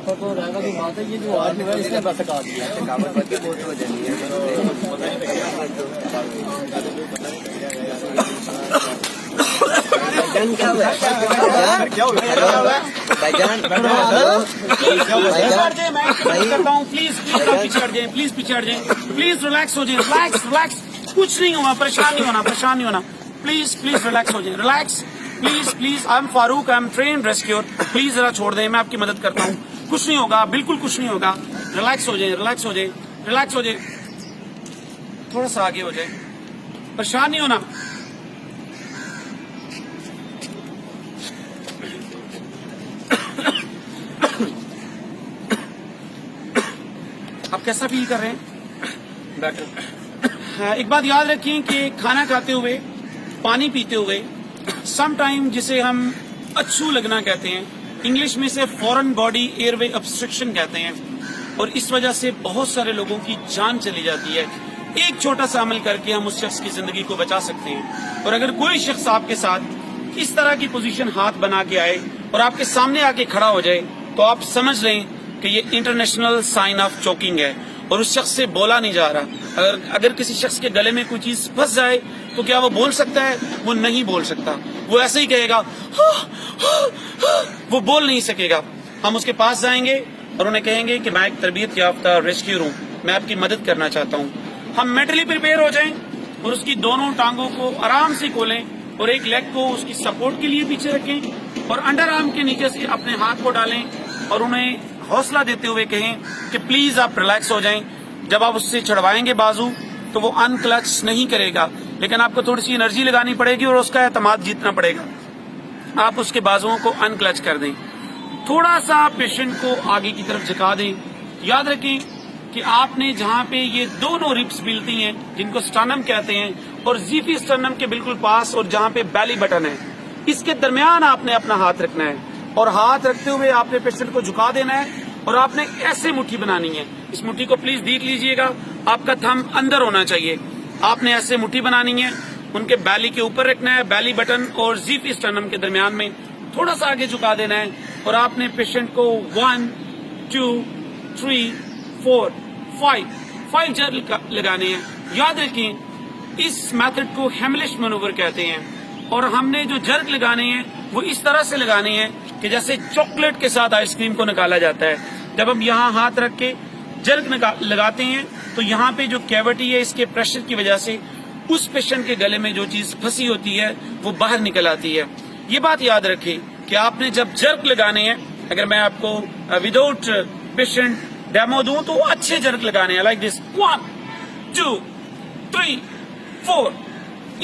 تو رہنا کی بات ہے، یہ جو آج ہے اس نے بس کہا دیا بہت ہو جانی پلیز پیچھے ہٹ جائیں، پلیز ریلیکس ہو جائیں، ریلیکس، کچھ نہیں ہونا، پریشان نہیں ہونا، پلیز ریلیکس ہو جائیں، relax, please I am Farooq, I am trained rescuer, please ذرا چھوڑ دیں، میں آپ کی مدد کرتا ہوں، کچھ نہیں ہوگا، بالکل کچھ نہیں ہوگا، ریلیکس ہو جائیں، تھوڑا سا آگے ہو جائیں، پریشان نہیں ہونا۔ آپ کیسا فیل کر رہے ہیں؟ بیٹر۔ ایک بات یاد رکھیں کہ کھانا کھاتے ہوئے، پانی پیتے ہوئے سم ٹائم جسے ہم اچھو لگنا کہتے ہیں، انگلش میں سے فورن باڈی ایئر وے obstruction کہتے ہیں، اور اس وجہ سے بہت سارے لوگوں کی جان چلی جاتی ہے۔ ایک چھوٹا سا عمل کر کے ہم اس شخص کی زندگی کو بچا سکتے ہیں۔ اور اگر کوئی شخص آپ کے ساتھ اس طرح کی پوزیشن ہاتھ بنا کے آئے اور آپ کے سامنے آ کے کھڑا ہو جائے تو آپ سمجھ لیں کہ یہ انٹرنیشنل سائن آف چوکنگ ہے اور اس شخص سے بولا نہیں جا رہا۔ اگر کسی شخص کے گلے میں کوئی چیز پھنس جائے تو کیا وہ بول سکتا ہے؟ وہ نہیں بول سکتا، وہ ایسے ہی کہے گا، وہ بول نہیں سکے گا۔ ہم اس کے پاس جائیں گے اور انہیں کہیں گے کہ میں ایک تربیت یافتہ ریسکیور ہوں، میں آپ کی مدد کرنا چاہتا ہوں۔ ہم میٹلی پریپیئر ہو جائیں اور اس کی دونوں ٹانگوں کو آرام سے کھولیں اور ایک لیگ کو اس کی سپورٹ کے لیے پیچھے رکھیں اور انڈر آرم کے نیچے سے اپنے ہاتھ کو ڈالیں اور انہیں حوصلہ دیتے ہوئے کہیں کہ پلیز آپ ریلیکس ہو جائیں۔ جب آپ اس سے چڑھوائیں گے بازو تو وہ ان کلچ نہیں کرے گا، لیکن آپ کو تھوڑی سی انرجی لگانی پڑے گی اور اس کا اعتماد جیتنا پڑے گا۔ آپ اس کے بازوؤں کو ان کلچ کر دیں، تھوڑا سا پیشنٹ کو آگے کی طرف جھکا دیں۔ یاد رکھیں کہ آپ نے جہاں پہ یہ دونوں ربس ملتی ہیں جن کو سٹرنم کہتے ہیں اور زیفی سٹرنم کے بالکل پاس اور جہاں پہ بیلی بٹن ہے، اس کے درمیان آپ نے اپنا ہاتھ رکھنا ہے اور ہاتھ رکھتے ہوئے آپ نے پیشنٹ کو جھکا دینا ہے اور آپ نے ایسے مٹھی بنانی ہے۔ اس مٹھی کو پلیز دیکھ لیجئے گا، آپ کا تھم اندر ہونا چاہیے۔ آپ نے ایسے مٹھی بنانی ہے، ان کے بیلی کے اوپر رکھنا ہے، بیلی بٹن اور زیفی سٹرنم کے درمیان میں تھوڑا سا آگے جھکا دینا ہے اور آپ نے پیشنٹ کو 1 2 3 4 5 جرک لگانے ہیں۔ یاد رکھیں اس میتھڈ کو ہیملش مینوور کہتے ہیں اور ہم نے جو جرک لگانے ہیں وہ اس طرح سے لگانے ہیں کہ جیسے چاکلیٹ کے ساتھ آئس کریم کو نکالا جاتا ہے۔ جب ہم یہاں ہاتھ رکھ کے جرک لگاتے ہیں تو یہاں پہ جو کیوٹی ہے اس کے پریشر کی وجہ سے اس پیشنٹ کے گلے میں جو چیز پھنسی ہوتی ہے وہ باہر نکل آتی ہے۔ یہ بات یاد رکھیں کہ آپ نے جب جرک لگانے ہیں، اگر میں آپ کو وداؤٹ پیشنٹ ڈیمو دوں تو اچھے جرک لگانے ہیں، لائک دس 1 2 3 4،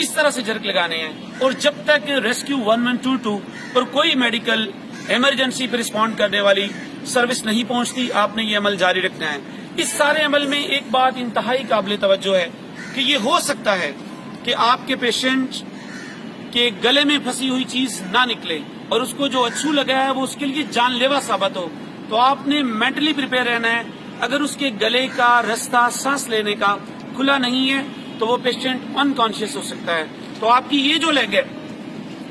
اس طرح سے جرک لگانے ہیں۔ اور جب تک ریسکیو 1122 اور کوئی میڈیکل ایمرجنسی پہ رسپونڈ کرنے والی سروس نہیں پہنچتی، آپ نے یہ عمل جاری رکھنا ہے۔ اس سارے عمل میں ایک بات انتہائی قابل توجہ ہے کہ یہ ہو سکتا ہے کہ آپ کے پیشنٹ کے گلے میں پھنسی ہوئی چیز نہ نکلے اور اس کو جو اچھو لگا ہے وہ اس کے لیے جان لیوا ثابت ہو، تو آپ نے مینٹلی پریپیئر رہنا ہے۔ اگر اس کے گلے کا رستہ سانس لینے کا کھلا نہیں ہے تو وہ پیشنٹ انکانشیس ہو سکتا ہے۔ تو آپ کی یہ جو لیگ ہے،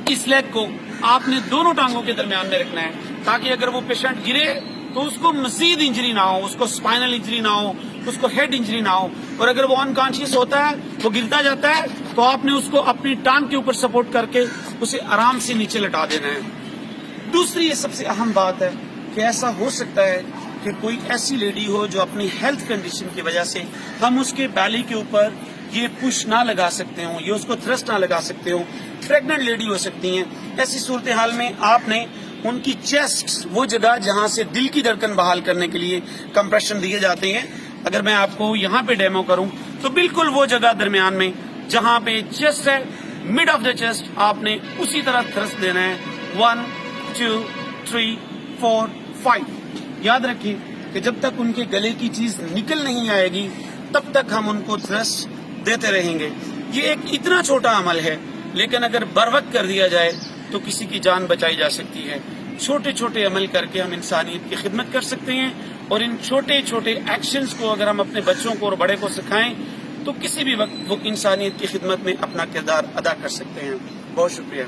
اس لیگ کو آپ نے دونوں ٹانگوں کے درمیان میں رکھنا ہے تاکہ اگر وہ پیشنٹ گرے تو اس کو مزید انجری نہ ہو، اس کو اسپائنل انجری نہ ہو، اس کو ہیڈ انجری نہ ہو، اور اگر وہ انکانشیس ہوتا ہے، وہ گرتا جاتا ہے، تو آپ نے اس کو اپنی ٹانگ کے اوپر سپورٹ کر کے اسے آرام سے نیچے لٹا دینا ہے۔ دوسری یہ سب سے اہم بات ہے کہ ایسا ہو سکتا ہے کہ کوئی ایسی لیڈی ہو جو اپنی ہیلتھ کنڈیشن کی وجہ سے ہم اس کے بیلی کے اوپر یہ پش نہ لگا سکتے ہوں، یہ اس کو تھرسٹ نہ لگا سکتے ہوں، پریگننٹ لیڈی ہو سکتی ہیں۔ ایسی صورتحال میں آپ نے ان کی چیسٹ، وہ جگہ جہاں سے دل کی دھڑکن بحال کرنے کے لیے کمپریشن دیے جاتے ہیں، اگر میں آپ کو یہاں پہ ڈیمو کروں تو بالکل وہ جگہ درمیان میں جہاں پہ چیسٹ ہے، مڈ آف دا چیسٹ، آپ نے اسی طرح تھرسٹ دینا ہے۔ 1 2 3 4 5۔ یاد رکھیں کہ جب تک ان کے گلے کی چیز نکل نہیں آئے گی تب تک ہم ان کو تھرسٹ دیتے رہیں گے۔ یہ ایک اتنا چھوٹا عمل ہے لیکن اگر بروقت کر دیا جائے تو کسی کی جان بچائی جا سکتی ہے۔ چھوٹے چھوٹے عمل کر کے ہم انسانیت کی خدمت کر سکتے ہیں، اور ان چھوٹے چھوٹے ایکشنز کو اگر ہم اپنے بچوں کو اور بڑے کو سکھائیں تو کسی بھی وقت وہ انسانیت کی خدمت میں اپنا کردار ادا کر سکتے ہیں۔ بہت شکریہ۔